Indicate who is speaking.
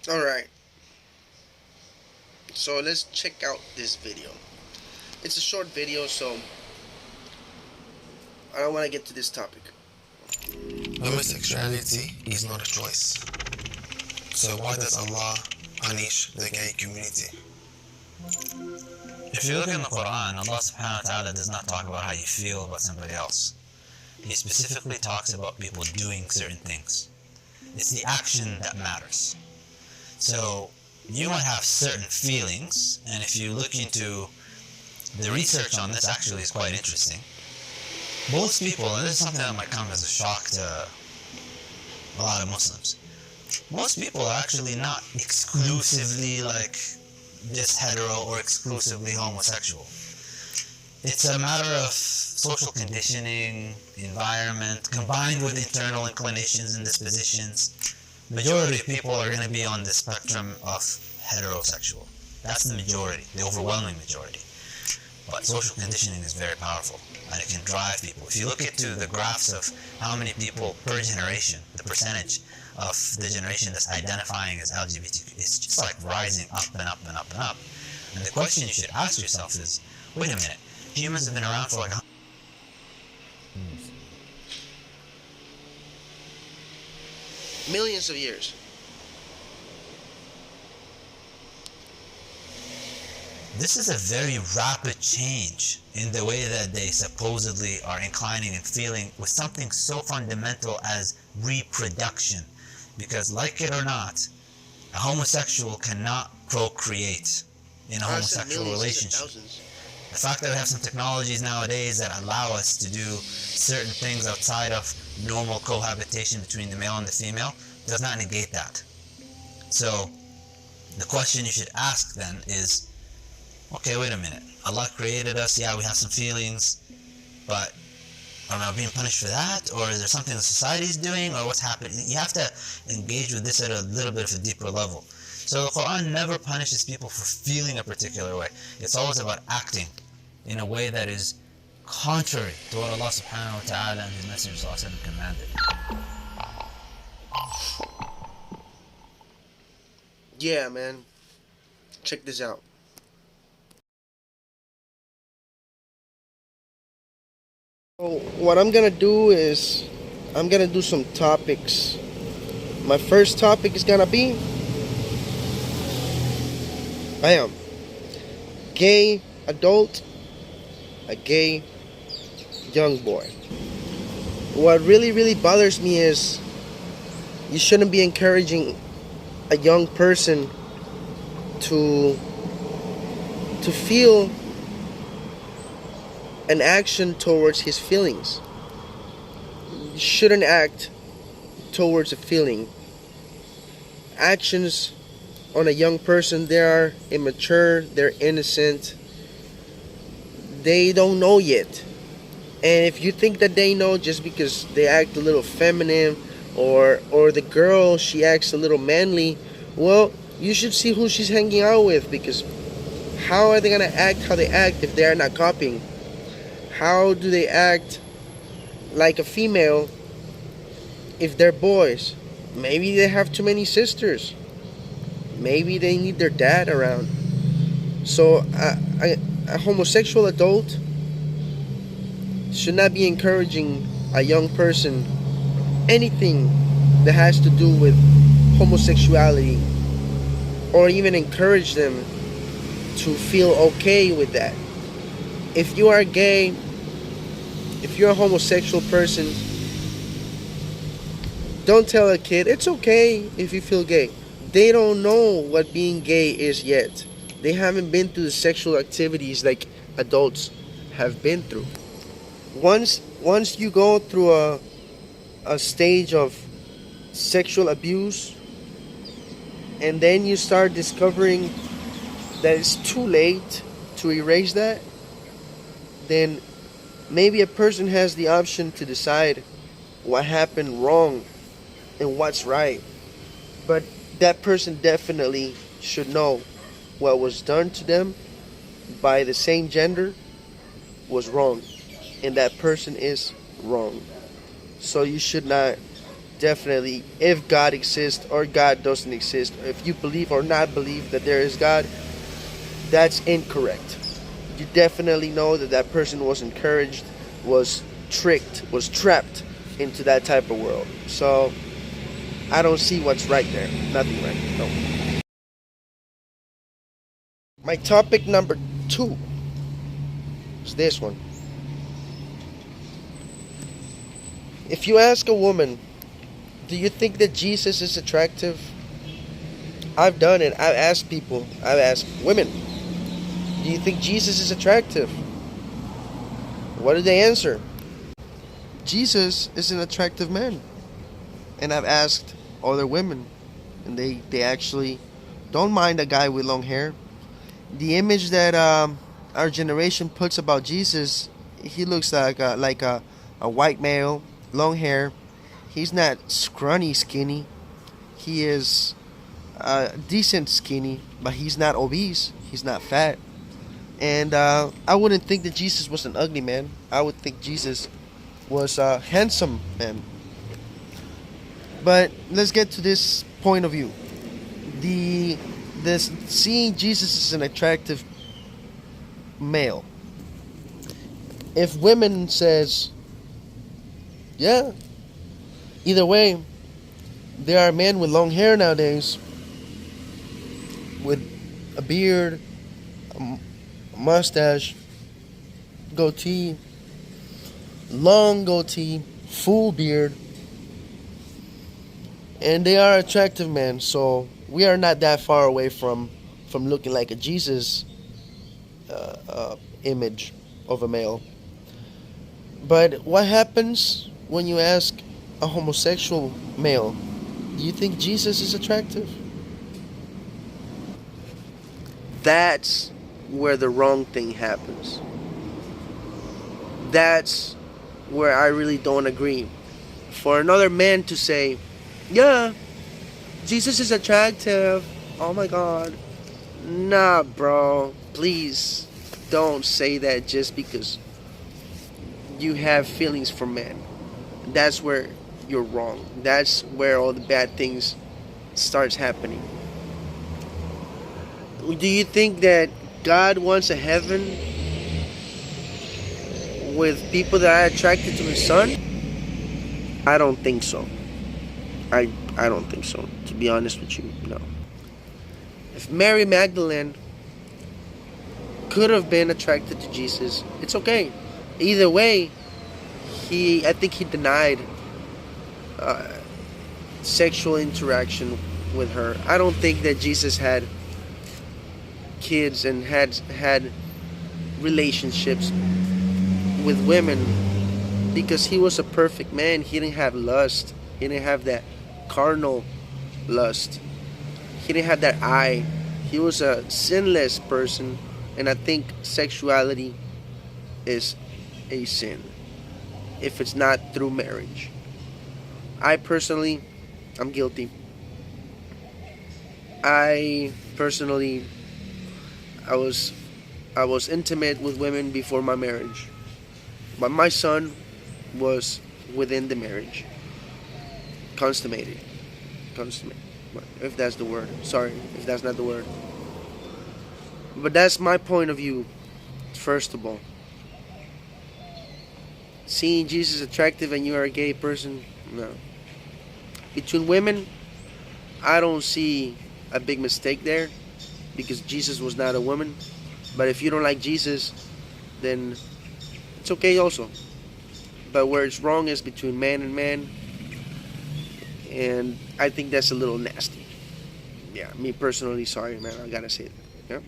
Speaker 1: Alright, so let's check out this video. It's a short video, so I don't want to get to this topic.
Speaker 2: Homosexuality is not a choice. So why does Allah punish the gay community? If you look in the Quran, Allah subhanahu wa ta'ala does not talk about how you feel about somebody else. He specifically talks about people doing certain things. It's the action that matters. So you might have certain feelings, and if you look into the research on this, actually is quite interesting. Most people, and this is something that might come as a shock to a lot of Muslims, most people are actually not exclusively like just hetero or exclusively homosexual. It's a matter of social conditioning, environment, combined with internal inclinations and dispositions. Majority of people are going to be on the spectrum of heterosexual. That's the majority, the overwhelming majority. But social conditioning is very powerful, and it can drive people. If you look into the graphs of how many people per generation, the percentage of the generation that's identifying as LGBTQ, it's just like rising up and up and up and up. And the question you should ask yourself is, wait a minute, humans have been around for like
Speaker 1: Millions of years.
Speaker 2: this is a very rapid change in the way that they supposedly are inclining and feeling with something so fundamental as reproduction. Because like it or not, a homosexual cannot procreate in a homosexual relationship. The fact that we have some technologies nowadays that allow us to do certain things outside of normal cohabitation between the male and the female does not negate that. So the question you should ask then is, okay, wait a minute. Allah created us, yeah, we have some feelings, but am I being punished for that? Or is there something the society is doing? Or what's happening? You have to engage with this at a little bit of a deeper level. So the Quran never punishes people for feeling a particular way. It's always about acting in a way that is contrary to what Allah subhanahu wa ta'ala and His Messenger sallallahu alaihi wasallam commanded.
Speaker 1: Yeah, man. Check this out. So what I'm gonna do is I'm gonna do some topics. My first topic is gonna be gay adult, a gay young boy. What really bothers me is you shouldn't be encouraging a young person to feel an action towards his feelings. You shouldn't act towards a feeling. Actions on a young person, they are immature, they're innocent, they don't know yet. And if you think that they know just because they act a little feminine, or the girl, she acts a little manly, well, you should see who she's hanging out with, because how are they gonna act how they act if they are not copying? How do they act like a female if they're boys? Maybe they have too many sisters. Maybe they need their dad around. So a homosexual adult should not be encouraging a young person anything that has to do with homosexuality, or even encourage them to feel okay with that. If you are gay, if you're a homosexual person, don't tell a kid it's okay if you feel gay. They don't know what being gay is yet. They haven't been through the sexual activities like adults have been through. Once you go through a stage of sexual abuse, and then you start discovering that it's too late to erase that, then maybe a person has the option to decide what happened wrong and what's right. But that person definitely should know what was done to them by the same gender was wrong, and that person is wrong. So you should not definitely, if God exists or God doesn't exist, if you believe or not believe that there is God, that's incorrect. You definitely know that that person was encouraged, was tricked, was trapped into that type of world. So I don't see what's right there. Nothing right. No. My topic number 2 is this one. If you ask a woman, do you think that Jesus is attractive? I've done it. I've asked people. I've asked women, do you think Jesus is attractive? What do they answer? Jesus is an attractive man. And I've asked other women, and they actually don't mind a guy with long hair. The image that our generation puts about Jesus, he looks like a white male, long hair. He's not scrawny skinny. He is decent skinny, but he's not obese. He's not fat. And I wouldn't think that Jesus was an ugly man. I would think Jesus was a handsome man. But let's get to this point of view. This seeing Jesus as an attractive male. If women says, yeah, either way, there are men with long hair nowadays, with a beard, a mustache, goatee, long goatee, full beard, and they are attractive men. So we are not that far away from looking like a Jesus image of a male. But what happens when you ask a homosexual male, do you think Jesus is attractive? That's where the wrong thing happens. That's where I really don't agree. For another man to say, yeah, Jesus is attractive, oh my God. Nah, bro, please don't say that just because you have feelings for men. That's where you're wrong. That's where all the bad things starts happening. Do you think that God wants a heaven with people that are attracted to his son? I don't think so. I don't think so, to be honest with you, no. If Mary Magdalene could have been attracted to Jesus, it's okay. Either way, I think he denied sexual interaction with her. I don't think that Jesus had kids and had relationships with women because he was a perfect man. He didn't have lust. He didn't have that carnal lust. He didn't have that eye. He was a sinless person, and I think sexuality is a sin if it's not through marriage. I personally, I'm guilty. I was intimate with women before my marriage, but my son was within the marriage. Consummated, if that's the word. Sorry if that's not the word. But that's my point of view, first of all. Seeing Jesus attractive and you are a gay person, no. Between women, I don't see a big mistake there because Jesus was not a woman. But if you don't like Jesus, then it's okay also. But where it's wrong is between man and man, and I think that's a little nasty. Yeah, me personally, sorry man, I gotta say that. Yeah.